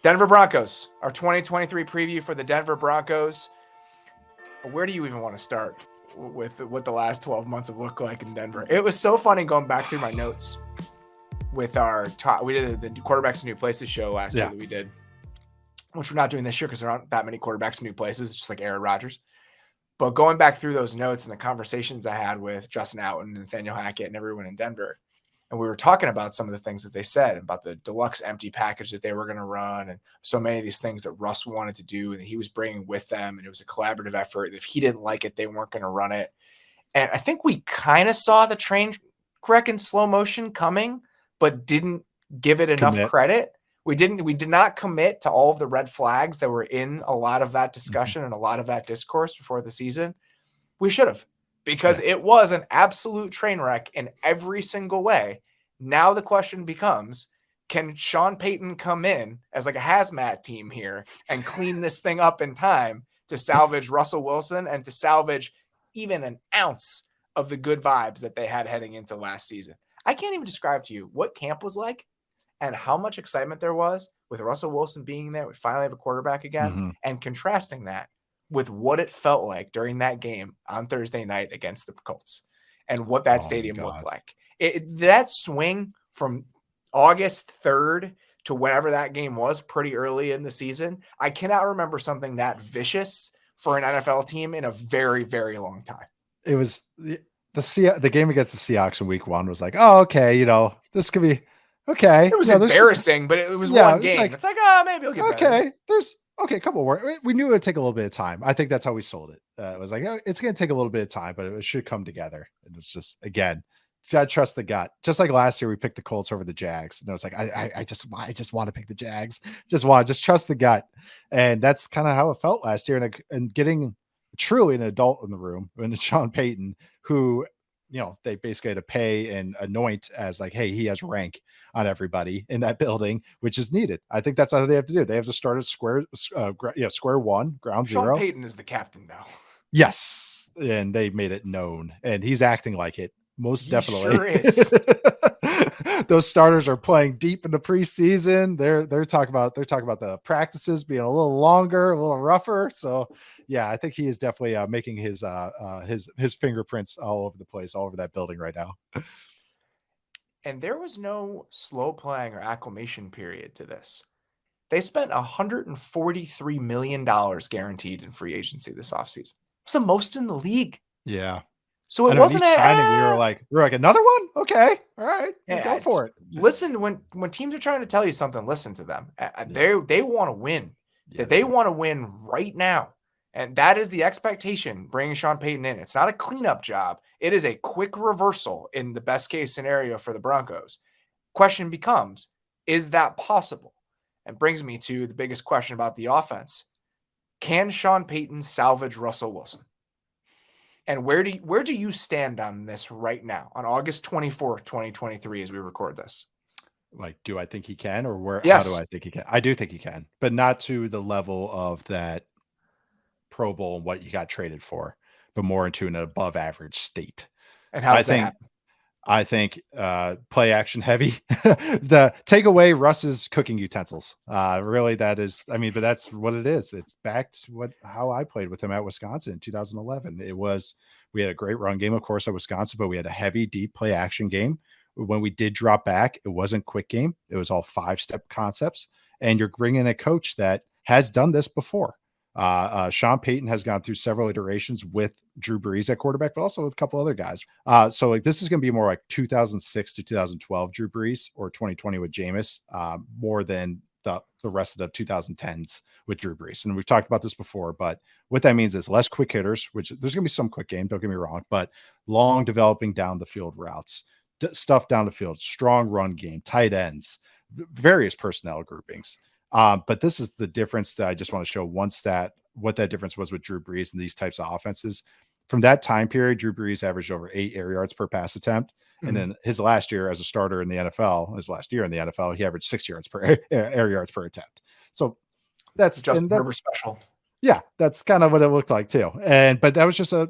Denver Broncos, our 2023 preview for the Denver Broncos. Where do you even want to start with what the last 12 months have looked like in Denver? It was so funny going back through my notes with our top. We did the Quarterbacks in New Places show last year that we did, which we're not doing this year because there aren't that many quarterbacks in new places. It's just like Aaron Rodgers. But going back through those notes and the conversations I had with Justin Outen and Nathaniel Hackett and everyone in Denver, and we were talking about some of the things that they said about the deluxe empty package that they were going to run and so many of these things that Russ wanted to do and that he was bringing with them. And it was a collaborative effort. If he didn't like it, they weren't going to run it. And I think we kind of saw the train wreck in slow motion coming, but didn't give it enough credit. We did not commit to all of the red flags that were in a lot of that discussion and a lot of that discourse before the season. We should have, because it was an absolute train wreck in every single way. Now the question becomes, can Sean Payton come in as like a hazmat team here and clean this thing up in time to salvage Russell Wilson and to salvage even an ounce of the good vibes that they had heading into last season? I can't even describe to you what camp was like and how much excitement there was with Russell Wilson being there. We finally have a quarterback again, and contrasting that with what it felt like during that game on Thursday night against the Colts and what that stadium looked like. That swing from August 3rd to whenever that game was pretty early in the season, I cannot remember something that vicious for an NFL team in a very, very long time. It was the game against the Seahawks in week 1 was like, oh, okay, this could be okay. It was embarrassing, but it was one game. It's like, maybe it'll get better. There's a couple more. We knew it would take a little bit of time. I think that's how we sold it. It was like, it's going to take a little bit of time, but it should come together. And it's just, again, you gotta trust the gut. Just like last year, we picked the Colts over the Jags. And I was like, I just want to pick the Jags. Just trust the gut. And that's kind of how it felt last year. And getting truly an adult in the room, and Sean Payton, who, they basically had to pay and anoint as like, hey, he has rank on everybody in that building, which is needed. I think that's how they have to do. They have to start at square one, ground zero. Sean Payton is the captain now. Yes, and they made it known, and he's acting like it. Most definitely. Sure is. Those starters are playing deep in the preseason. They're talking about the practices being a little longer, a little rougher. So yeah, I think he is definitely making his fingerprints all over the place, all over that building right now. And there was no slow playing or acclimation period to this. They spent $143 million guaranteed in free agency this offseason. It's the most in the league. Yeah. So it wasn't signing. We were like another one. Okay, all right, go for it. Listen, when teams are trying to tell you something, listen to them. They want to win. They want to win right now, and that is the expectation. Bringing Sean Payton in, it's not a cleanup job. It is a quick reversal in the best case scenario for the Broncos. Question becomes, is that possible? And brings me to the biggest question about the offense: can Sean Payton salvage Russell Wilson? And where do you stand on this right now on August 24th, 2023, as we record this? Like, do I think he can, or where? Yes. How do I think he can? I do think he can, but not to the level of that Pro Bowl and what you got traded for, but more into an above average state. And how that? I think play action heavy. Take away Russ's cooking utensils. Really, that is. I mean, but that's what it is. It's back to how I played with him at Wisconsin in 2011. We had a great run game, of course, at Wisconsin, but we had a heavy, deep play action game. When we did drop back, it wasn't quick game. It was all 5-step concepts, and you're bringing a coach that has done this before. Sean Payton has gone through several iterations with Drew Brees at quarterback, but also with a couple other guys. So like this is going to be more like 2006 to 2012 Drew Brees, or 2020 with Jameis, more than the rest of the 2010s with Drew Brees. And we've talked about this before, but what that means is less quick hitters, which there's going to be some quick game, don't get me wrong, but long developing down the field routes, stuff down the field, strong run game, tight ends, various personnel groupings. But this is the difference that I just want to show one stat, what that difference was with Drew Brees and these types of offenses. From that time period, Drew Brees averaged over 8 air yards per pass attempt. And then his last year as a starter in the NFL, he averaged 6 yards per air yards per attempt. So that's Justin Herbert special. Yeah, that's kind of what it looked like too. But that was just a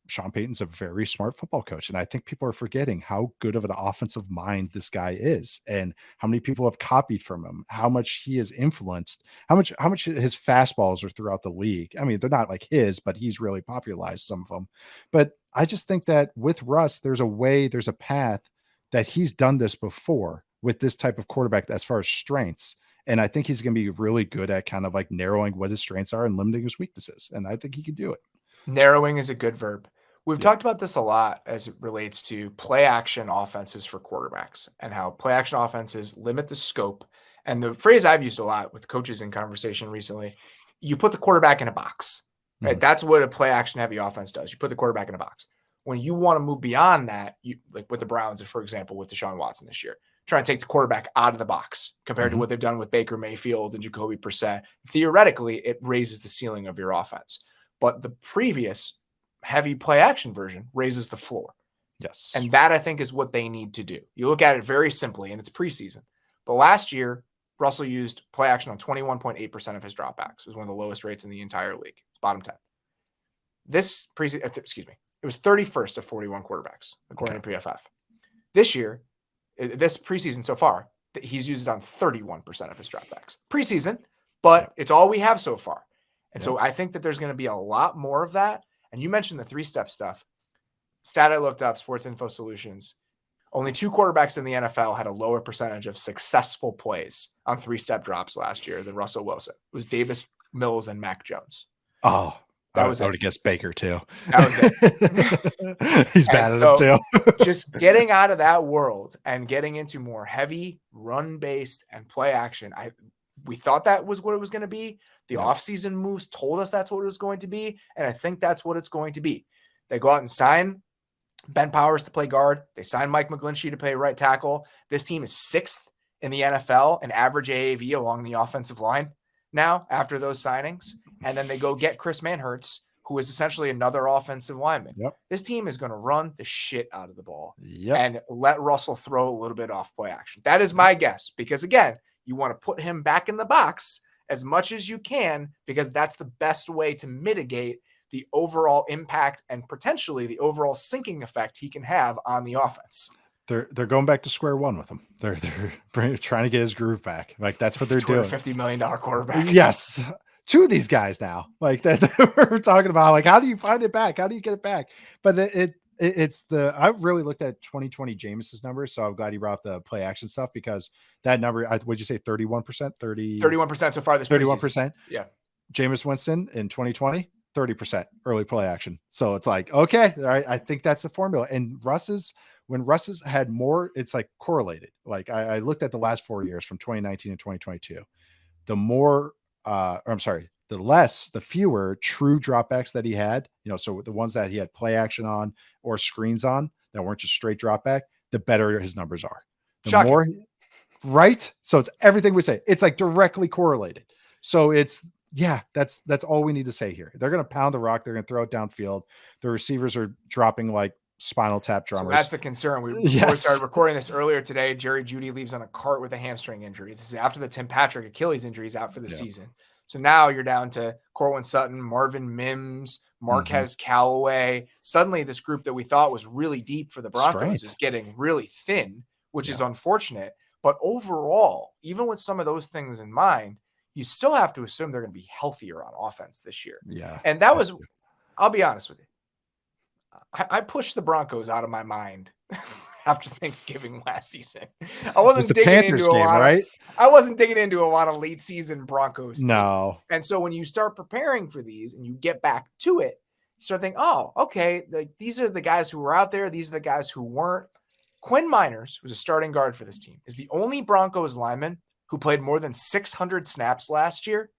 Sean Payton's a very smart football coach. And I think people are forgetting how good of an offensive mind this guy is and how many people have copied from him, how much he has influenced, how much his fastballs are throughout the league. I mean, they're not like his, but he's really popularized some of them. But I just think that with Russ, there's a path that he's done this before with this type of quarterback as far as strengths. And I think he's going to be really good at kind of like narrowing what his strengths are and limiting his weaknesses. And I think he can do it. Narrowing is a good verb. We've Yeah. talked about this a lot as it relates to play action offenses for quarterbacks and how play action offenses limit the scope. And the phrase I've used a lot with coaches in conversation recently, you put the quarterback in a box, right? Mhm. That's what a play action heavy offense does. You put the quarterback in a box. When you want to move beyond that, you like with the Browns, for example, with Deshaun Watson this year, trying to take the quarterback out of the box compared to what they've done with Baker Mayfield and Jacoby Brissett. Theoretically, it raises the ceiling of your offense. But the previous heavy play action version raises the floor. Yes. And that, I think, is what they need to do. You look at it very simply, and it's preseason. But last year, Russell used play action on 21.8% of his dropbacks. It was one of the lowest rates in the entire league. It's bottom 10. This preseason, it was 31st of 41 quarterbacks, according to PFF. This year, this preseason so far, he's used it on 31% of his dropbacks. Preseason, but it's all we have so far. And so I think that there's going to be a lot more of that. And you mentioned the 3-step stuff. Stat I looked up, Sports Info Solutions. Only 2 quarterbacks in the NFL had a lower percentage of successful plays on 3-step drops last year than Russell Wilson. It was Davis Mills and Mac Jones. Oh, I would have guessed Baker too. That was it. He's bad at it too. Just getting out of that world and getting into more heavy run-based and play action. We thought that was what it was going to be. The offseason moves told us that's what it was going to be. And I think that's what it's going to be. They go out and sign Ben Powers to play guard. They sign Mike McGlinchey to play right tackle. This team is 6th in the NFL in average AAV along the offensive line now after those signings. And then they go get Chris Manhertz, who is essentially another offensive lineman. This team is going to run the shit out of the ball and let Russell throw a little bit off play action. That is my guess because, again, you want to put him back in the box as much as you can because that's the best way to mitigate the overall impact and potentially the overall sinking effect he can have on the offense. They're going back to square one with him. They're trying to get his groove back. Like that's what they're doing. $50 million quarterback. Yes. 2 of these guys now. Like that we're talking about. Like, how do you find it back? How do you get it back? But I really looked at 2020 Jameis's numbers, so I'm glad he brought up the play action stuff because that number, would you say 31%? 31% so far this 31%. Yeah. Jameis Winston in 2020, 30% early play action. So it's like, okay, all right, I think that's the formula. And when Russ's had more, it's like correlated. Like I looked at the last 4 years from 2019 to 2022. The fewer true dropbacks that he had, so the ones that he had play action on or screens on that weren't just straight dropback, the better his numbers are. The more, right? So it's everything we say. It's like directly correlated. So it's, that's all we need to say here. They're going to pound the rock. They're going to throw it downfield. The receivers are dropping like spinal tap drummers. So that's the concern. We started recording this earlier today. Jerry Jeudy leaves on a cart with a hamstring injury. This is after the Tim Patrick Achilles injury is out for the season. So now you're down to Cortland Sutton, Marvin Mims, Marquez Callaway. Suddenly this group that we thought was really deep for the Broncos is getting really thin, which is unfortunate. But overall, even with some of those things in mind, you still have to assume they're going to be healthier on offense this year. Yeah. And that was, I'll be honest with you. I pushed the Broncos out of my mind after Thanksgiving last season. I wasn't digging into a lot, right? I wasn't digging into a lot of late season Broncos. No. And so when you start preparing for these and you get back to it, you start thinking, oh, okay, these are the guys who were out there. These are the guys who weren't. Quinn Miners, who's a starting guard for this team, is the only Broncos lineman who played more than 600 snaps last year,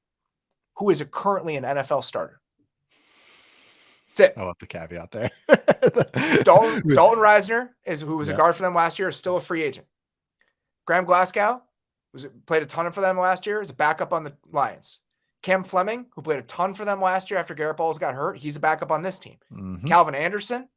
who is currently an NFL starter. That's it. I want the caveat there. Dalton Reisner, who was a guard for them last year, is still a free agent. Graham Glasgow played a ton for them last year, is a backup on the Lions. Cam Fleming, who played a ton for them last year after Garrett Bowles got hurt, he's a backup on this team. Calvin Anderson,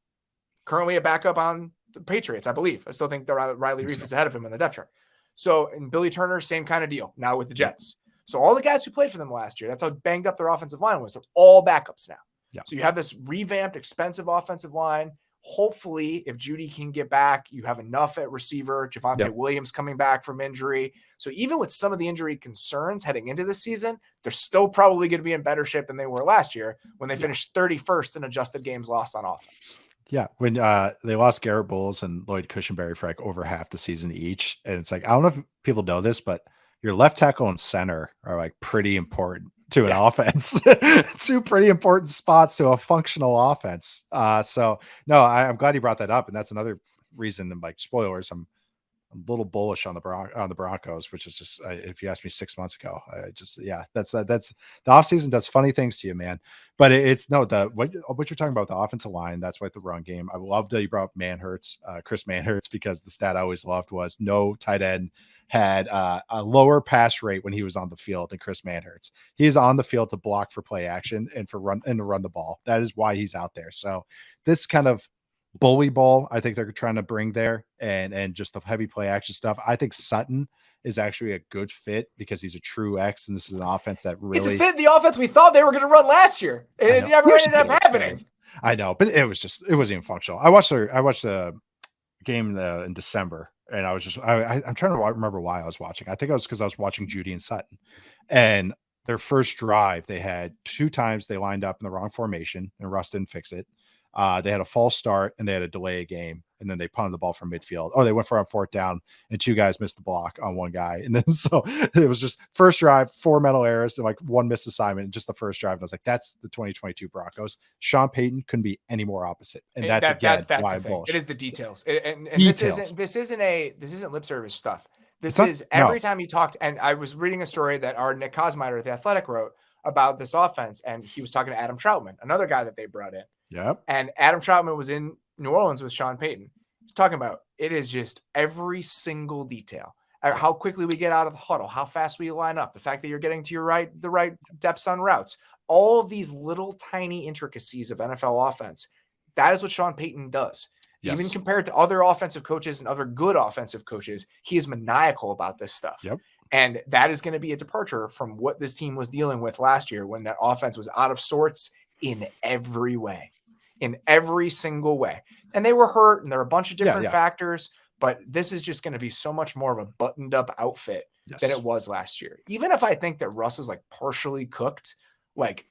currently a backup on the Patriots, I believe. I still think Riley Reif is ahead of him in the depth chart. So, and Billy Turner, same kind of deal now with the Jets. So all the guys who played for them last year, that's how banged up their offensive line was. They're all backups now. Yeah. So you have this revamped, expensive offensive line. Hopefully, if Judy can get back, you have enough at receiver. Javonte Williams coming back from injury. So even with some of the injury concerns heading into the season, they're still probably going to be in better shape than they were last year when they finished 31st in adjusted games lost on offense. Yeah, when they lost Garrett Bowles and Lloyd Cushenberry for like over half the season each, and it's like I don't know if people know this, but your left tackle and center are like pretty important to an offense. Two pretty important spots to a functional offense. So no, I'm glad you brought that up, and that's another reason. And like spoilers, I'm a little bullish on the Broncos, which is just if you asked me 6 months ago, I just that's the offseason does funny things to you, man. But it's no what you're talking about, the offensive line. That's why the run game. I love that you brought up Manhurts, Chris Manhurts, because the stat I always loved was no tight end had a lower pass rate when he was on the field than Chris Manhurts. He is on the field to block for play action and to run the ball. That is why he's out there. So this kind of bully ball, I think they're trying to bring there, and just the heavy play action stuff. I think Sutton is actually a good fit because he's a true X, and this is an offense that really it's a fit in the offense we thought they were going to run last year. It never ended up happening. I know, but it wasn't even functional. I watched the game in December, and I was just I'm trying to remember why I was watching. I think it was because I was watching Judy and Sutton, and their first drive, they had 2 times they lined up in the wrong formation, and Russ didn't fix it. They had a false start and they had to delay a game, and then they punted the ball from midfield. Oh, they went for a 4th down and 2 guys missed the block on 1 guy. And then so it was just first drive, 4 mental errors, and like 1 missed assignment in just the first drive. And I was like, that's the 2022 Broncos. Sean Payton couldn't be any more opposite. And that's why I'm bullish. It is the details. And details. This isn't lip service stuff. This is every time he talked. And I was reading a story that our Nick Kosmider at The Athletic wrote about this offense. And he was talking to Adam Troutman, another guy that they brought in. Yep. And Adam Troutman was in New Orleans with Sean Payton. He's talking about it is just every single detail. How quickly we get out of the huddle, how fast we line up, the fact that you're getting to the right depths on routes, all of these little tiny intricacies of NFL offense. That is what Sean Payton does. Yes. Even compared to other offensive coaches and other good offensive coaches, he is maniacal about this stuff. Yep. And that is going to be a departure from what this team was dealing with last year when that offense was out of sorts in every way, in every single way. And they were hurt, and there are a bunch of different factors, but this is just going to be so much more of a buttoned up outfit than it was last year. Even if I think that Russ is like partially cooked, like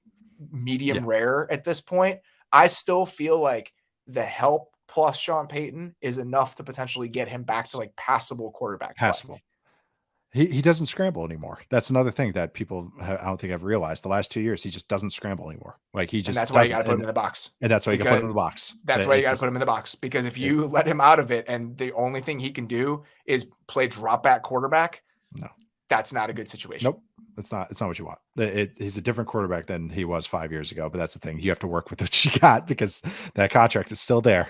medium rare at this point, I still feel like the help plus Sean Payton is enough to potentially get him back to like passable quarterback. Passable. He doesn't scramble anymore. That's another thing that people I don't think I've realized. The last 2 years, he just doesn't scramble anymore. Like he just and that's why you got to put him in the box. And that's why you got to put him in the box. That's why you got to put him in the box, because if you let him out of it and the only thing he can do is play drop back quarterback, no, that's not a good situation. Nope. It's not what you want. He's a different quarterback than he was 5 years ago, but that's the thing. You have to work with what you got because that contract is still there.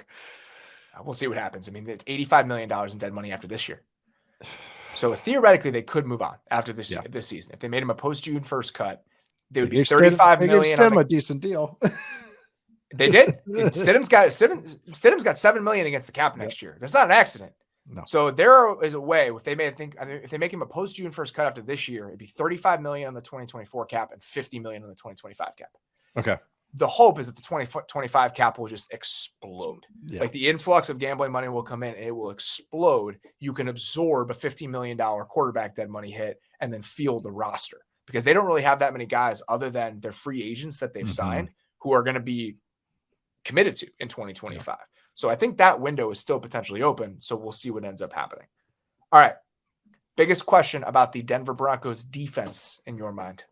We'll see what happens. I mean, it's $85 million in dead money after this year. So theoretically, they could move on after this season. If they made him a post-June first cut, they would be $35 million. They gave Stidham a decent deal. They did. Stidham's got $7 million against the cap next year. That's not an accident. No. So there is a way if they make him a post-June first cut after this year, it'd be $35 million on the 2024 cap and $50 million on the 2025 cap. Okay. The hope is that the 2025 cap will just explode. Yeah. Like the influx of gambling money will come in and it will explode. You can absorb a $15 million quarterback dead money hit and then field the roster because they don't really have that many guys other than their free agents that they've signed who are going to be committed to in 2025. Yeah. So I think that window is still potentially open. So we'll see what ends up happening. All right. Biggest question about the Denver Broncos defense in your mind?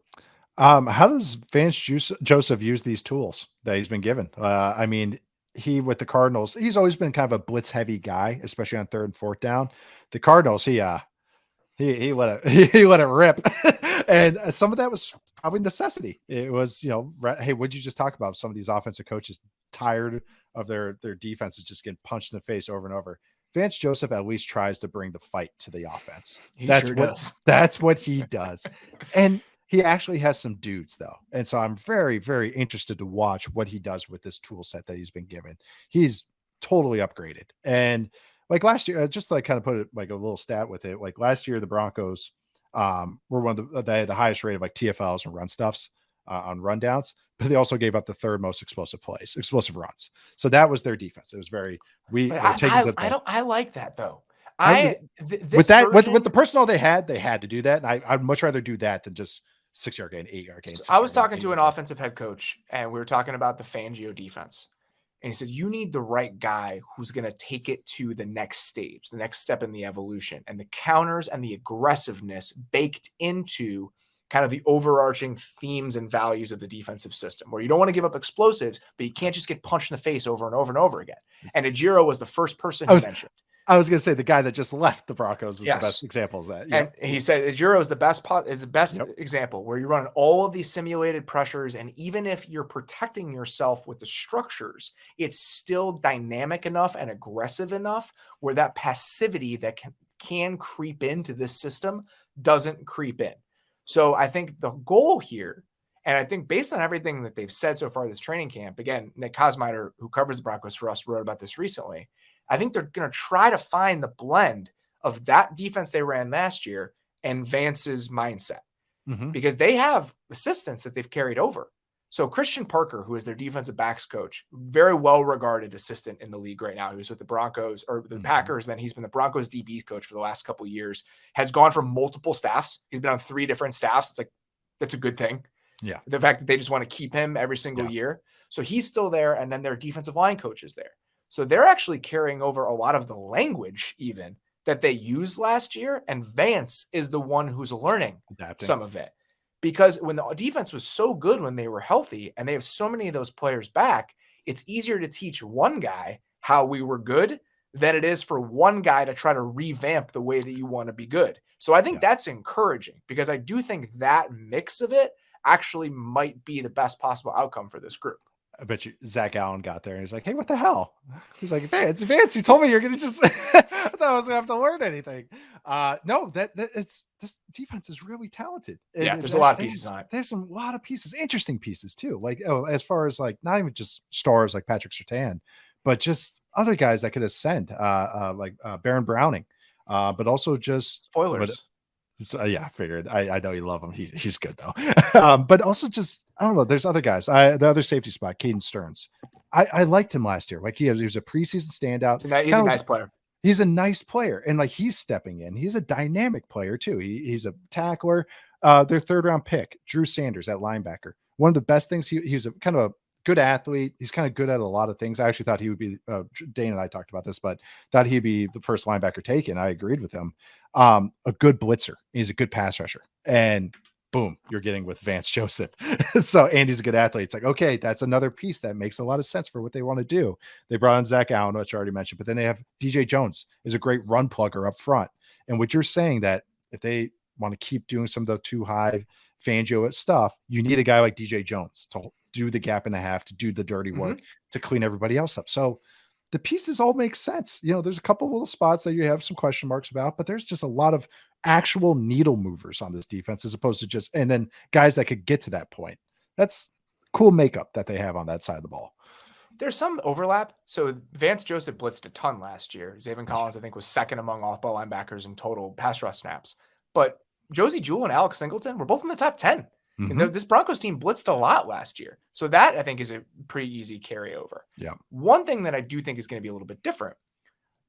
How does Vance Joseph use these tools that he's been given? I mean, he with the Cardinals, he's always been kind of a blitz heavy guy, especially on 3rd and 4th down. The Cardinals, he let it rip, and some of that was probably necessity. It was, hey, what'd you just talk about? Some of these offensive coaches tired of their defenses just getting punched in the face over and over. Vance Joseph at least tries to bring the fight to the offense. That's what he does, and he actually has some dudes though. And so I'm very, very interested to watch what he does with this tool set that he's been given. He's totally upgraded. And like last year, just like kind of put it like a little stat with it. Like last year, the Broncos were one of the highest rate of like TFLs and run stuffs on rundowns. they also gave up the third most explosive runs. So that was their defense. It was very we're taking the ball. I like that though. With the personnel they had to do that. And I'd much rather do that than just 6-yard gain, 8-yard gain. I was talking to an offensive head coach, and we were talking about the Fangio defense. And he said, you need the right guy who's going to take it to the next stage, the next step in the evolution, and the counters and the aggressiveness baked into kind of the overarching themes and values of the defensive system, where you don't want to give up explosives, but you can't just get punched in the face over and over and over again. And Ejiro was the first person he mentioned. I was going to say the guy that just left the Broncos is the best example of that. Yep. And he said Ejiro is the best example, where you run all of these simulated pressures. And even if you're protecting yourself with the structures, it's still dynamic enough and aggressive enough where that passivity that can creep into this system doesn't creep in. So I think the goal here, and I think based on everything that they've said so far this training camp, again, Nick Kosmider, who covers the Broncos for us, wrote about this recently. I think they're going to try to find the blend of that defense they ran last year and Vance's mindset, because they have assistants that they've carried over. So Christian Parker, who is their defensive backs coach, very well-regarded assistant in the league right now. He was with the Broncos or the Packers. Then he's been the Broncos DBs coach for the last couple of years, has gone from multiple staffs. He's been on 3 different staffs. It's like, that's a good thing. Yeah. The fact that they just want to keep him every single year. So he's still there. And then their defensive line coach is there. So they're actually carrying over a lot of the language even that they used last year. And Vance is the one who's learning some of it. Because when the defense was so good when they were healthy and they have so many of those players back, it's easier to teach one guy how we were good than it is for one guy to try to revamp the way that you want to be good. So I think that's encouraging, because I do think that mix of it actually might be the best possible outcome for this group. I bet you Zach Allen got there and he's like, hey, what the hell? He's like, Vance, you told me you're going to just, I thought I was going to have to learn anything. No, this defense is really talented. Yeah, there's a lot of pieces on it. There's a lot of pieces, interesting pieces too. Like, as far as like, not even just stars like Patrick Surtain, but just other guys that could ascend, like Baron Browning, but also just spoilers. I figured. I know you love him. He's good though. But also just, I don't know. There's other guys. The other safety spot, Caden Stearns. I liked him last year. Like he was a preseason standout. He's a nice player. He's a nice player, and like he's stepping in. He's a dynamic player too. He's a tackler. Their 3rd round pick, Drew Sanders at linebacker. One of the best things. He's a kind of a good athlete. He's kind of good at a lot of things. I actually thought he would be. Dane and I talked about this, but thought he'd be the first linebacker taken. I agreed with him. A good blitzer. He's a good pass rusher, and boom, you're getting with Vance Joseph. So, and he's a good athlete. It's like, okay, that's another piece that makes a lot of sense for what they want to do. They brought on Zach Allen, which I already mentioned, but then they have DJ Jones is a great run plugger up front. And what you're saying that if they want to keep doing some of the too high Fangio stuff, you need a guy like DJ Jones to do the gap and a half, to do the dirty work, to clean everybody else up. So the pieces all make sense. You know, there's a couple little spots that you have some question marks about, but there's just a lot of actual needle movers on this defense, as opposed to just, and then guys that could get to that point. That's cool makeup that they have on that side of the ball. There's some overlap. So Vance Joseph blitzed a ton last year. Zaven Collins, I think, was 2nd among off-ball linebackers in total pass rush snaps. But Josie Jewell and Alex Singleton were both in the top 10. And this Broncos team blitzed a lot last year. So that, I think, is a pretty easy carryover. Yeah. One thing that I do think is going to be a little bit different,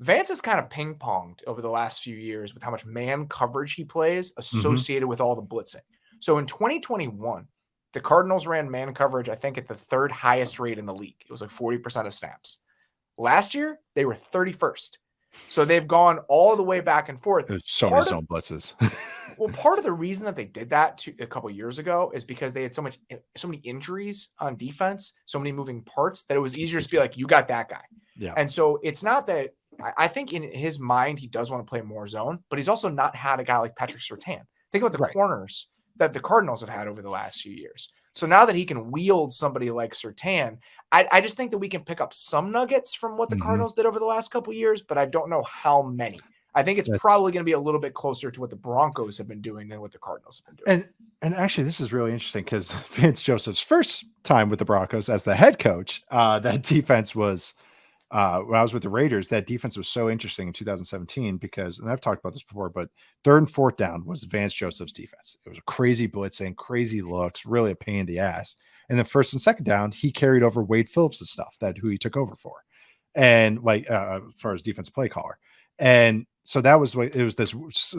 Vance has kind of ping-ponged over the last few years with how much man coverage he plays associated with all the blitzing. So in 2021, the Cardinals ran man coverage, I think, at the 3rd highest rate in the league. It was like 40% of snaps. Last year, they were 31st. So they've gone all the way back and forth. There's so many zone blitzes. Well, part of the reason that they did that a couple of years ago is because they had so many injuries on defense, so many moving parts, that it was easier to be like, you got that guy. Yeah. And so it's not that, I think in his mind, he does want to play more zone, but he's also not had a guy like Patrick Surtain. Think about the corners that the Cardinals have had over the last few years. So now that he can wield somebody like Surtain, I just think that we can pick up some nuggets from what the Cardinals did over the last couple of years, but I don't know how many. I think it's probably going to be a little bit closer to what the Broncos have been doing than what the Cardinals have been doing. And actually, this is really interesting because Vance Joseph's first time with the Broncos as the head coach, that defense was when I was with the Raiders, that defense was so interesting in 2017 because, and I've talked about this before, but third and fourth down was Vance Joseph's defense. It was crazy blitzing, crazy looks, really a pain in the ass. And then first and second down, he carried over Wade Phillips' stuff, that who he took over for, and like as far as defensive play caller. And so that was what it was. This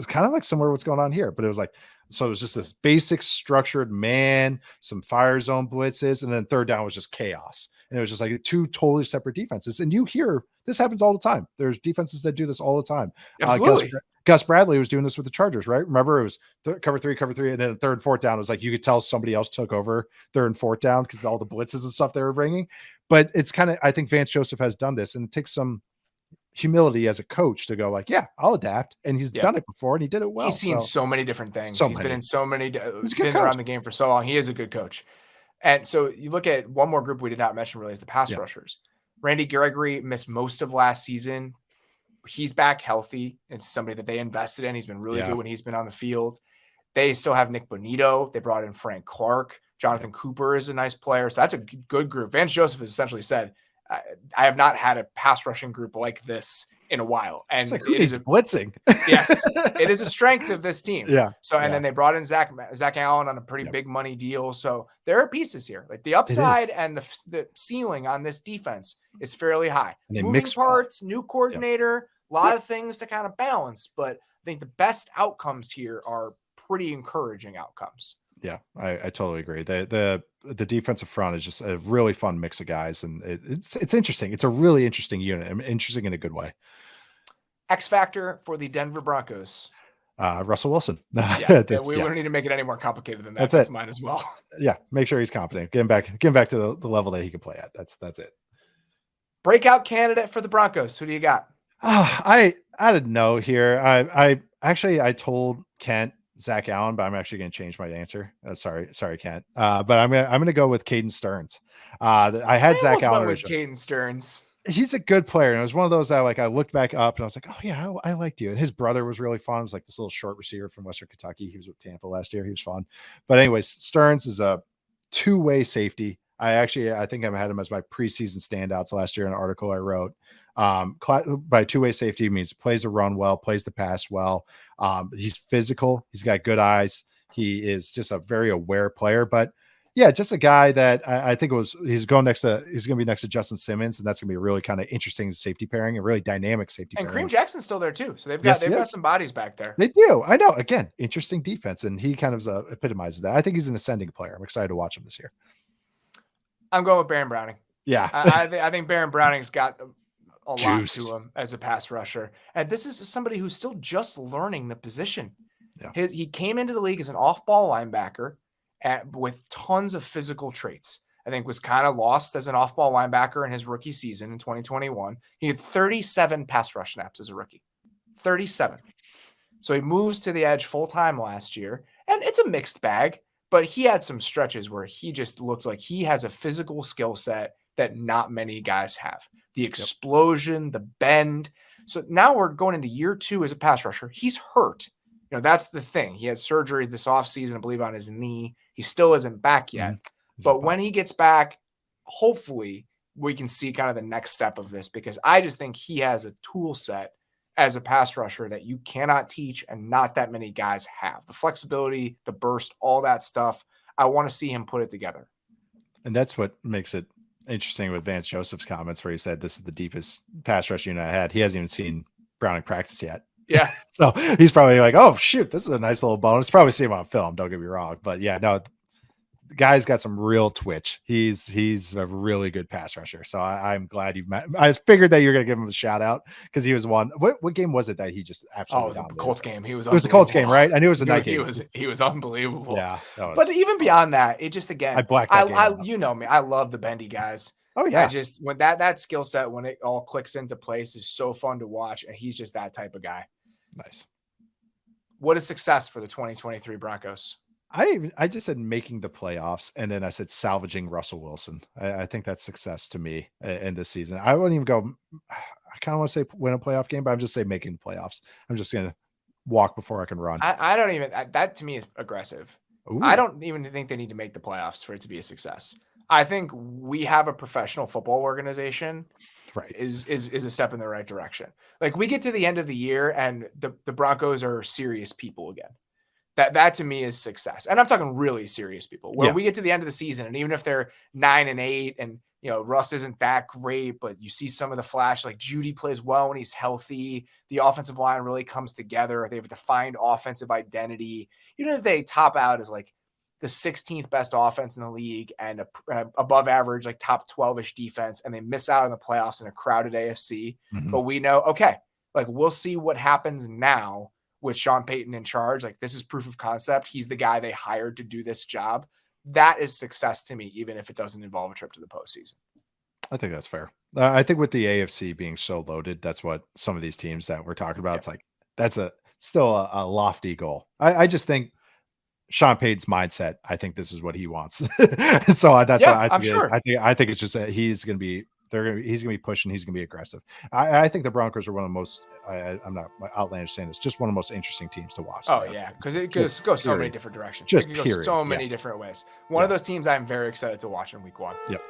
kind of like similar to what's going on here, but it was like, so it was just this basic structured man, some fire zone blitzes, and then third down was just chaos. And it was just like two totally separate defenses. And you hear this happens all the time. There's defenses that do this all the time. Absolutely. Gus Bradley was doing this with the Chargers, right? Remember, it was cover three, and then third and fourth down. It was like you could tell somebody else took over third and fourth down because all the blitzes and stuff they were bringing. But it's kind of, I think Vance Joseph has done this, and it takes some humility as a coach to go like, yeah, I'll adapt. And he's done it before, and he did it well. He's seen so many different things. He's been in so many. He's been around the game for so long. He is a good coach. And so you look at one more group we did not mention really is the pass rushers. Randy Gregory missed most of last season. He's back healthy. It's somebody that they invested in. He's been really good when he's been on the field. They still have Nick Bonito. They brought in Frank Clark. Jonathan Cooper is a nice player. So that's a good group. Vance Joseph has essentially said, I have not had a pass rushing group like this in a while. And like, it is blitzing. Yes, it is a strength of this team. Yeah. So, and then they brought in Zach Allen on a pretty big money deal. So there are pieces here. Like the upside and the ceiling on this defense is fairly high. And they moving parts, new coordinator, a lot of things to kind of balance. But I think the best outcomes here are pretty encouraging outcomes. Yeah, I totally agree. The defensive front is just a really fun mix of guys, and it's interesting. It's a really interesting unit, interesting in a good way. X factor for the Denver Broncos. Russell Wilson. Yeah, we don't need to make it any more complicated than that. That's mine as well. Yeah, make sure he's competent. Get him back to the level that he can play at. That's it. Breakout candidate for the Broncos. Who do you got? I didn't know here. I told Kent Zach Allen, but I'm actually going to change my answer. Sorry, Kent. But I'm gonna go with Caden Stearns. I had Zach Allen with Caden Stearns. He's a good player, and it was one of those that I looked back up and I was like, oh yeah, I liked you. And his brother was really fun. It was like this little short receiver from Western Kentucky. He was with Tampa last year. He was fun. But anyways, Stearns is a two-way safety. I think I've had him as my preseason standouts last year in an article I wrote. By two-way safety means plays the run well, plays the pass well. He's physical. He's got good eyes. He is just a very aware player, but yeah, just a guy that I think he's going to be next to Justin Simmons, and that's going to be a really kind of interesting safety pairing, a really dynamic safety and pairing. And Kareem Jackson's still there too. So they've got some bodies back there. They do. I know. Again, interesting defense. And he kind of epitomizes that. I think he's an ascending player. I'm excited to watch him this year. I'm going with Baron Browning. Yeah. I think Baron Browning's got a lot Juiced. to him as a pass rusher. And this is somebody who's still just learning the position. Yeah. He came into the league as an off-ball linebacker with tons of physical traits. I think was kind of lost as an off-ball linebacker in his rookie season in 2021. He had 37 pass rush snaps as a rookie. 37. So he moves to the edge full-time last year. And it's a mixed bag, but he had some stretches where he just looked like he has a physical skill set that not many guys have. The explosion, the bend. So now we're going into year 2 as a pass rusher. He's hurt. That's the thing. He had surgery this offseason, I believe, on his knee. He still isn't back yet. Mm-hmm. But when he gets back, hopefully we can see kind of the next step of this, because I just think he has a tool set as a pass rusher that you cannot teach and not that many guys have. The flexibility, the burst, all that stuff. I want to see him put it together. And that's what makes it interesting with Vance Joseph's comments where he said this is the deepest pass rush unit I had. He hasn't even seen Browning practice yet. Yeah. So he's probably like, oh, shoot, this is a nice little bonus. Probably see him on film. Don't get me wrong. But yeah, no, the guy's got some real twitch. He's a really good pass rusher. So I'm glad you've met. I figured that you're going to give him a shout out because he was one. What game was it that he just absolutely? Oh, it was the Colts game. It was the Colts game, right? I knew it was a night game. He was unbelievable. Yeah. But even beyond that, it just, again, I blacked that game out. You know me. I love the bendy guys. Oh yeah. I just, when that skill set, when it all clicks into place, is so fun to watch. And he's just that type of guy. Nice. What is success for the 2023 Broncos? I just said making the playoffs, and then I said salvaging Russell Wilson. I think that's success to me in this season. I wouldn't even go. I kind of want to say win a playoff game, but I'm just saying making the playoffs. I'm just gonna walk before I can run. I don't even. That to me is aggressive. Ooh. I don't even think they need to make the playoffs for it to be a success. I think we have a professional football organization Right. is a step in the right direction. Like we get to the end of the year and the Broncos are serious people again. That to me is success. And I'm talking really serious people where Yeah. we get to the end of the season. And even if they're 9-8 and, Russ isn't that great, but you see some of the flash, like Judy plays well when he's healthy. The offensive line really comes together. They have a defined offensive identity. Even if they top out as like the 16th best offense in the league and a above average, like top 12-ish defense, and they miss out on the playoffs in a crowded AFC. Mhm. But we know, okay, like we'll see what happens now with Sean Payton in charge. Like this is proof of concept. He's the guy they hired to do this job. That is success to me, even if it doesn't involve a trip to the postseason. I think that's fair. I think with the AFC being so loaded, that's what some of these teams that we're talking about. Yeah. It's like that's still a lofty goal. I just think Sean Payton's mindset. I think this is what he wants. So that's Yeah, what I I'm think it is. sure. I think it's just that he's going to be. He's going to be pushing. He's going to be aggressive. I think the Broncos are one of the most. I'm not outlandish saying this. Just one of the most interesting teams to watch. Oh yeah, because it goes so many different directions. Just it can go so period, many yeah. different ways. One of those teams I'm very excited to watch in week 1. Yep.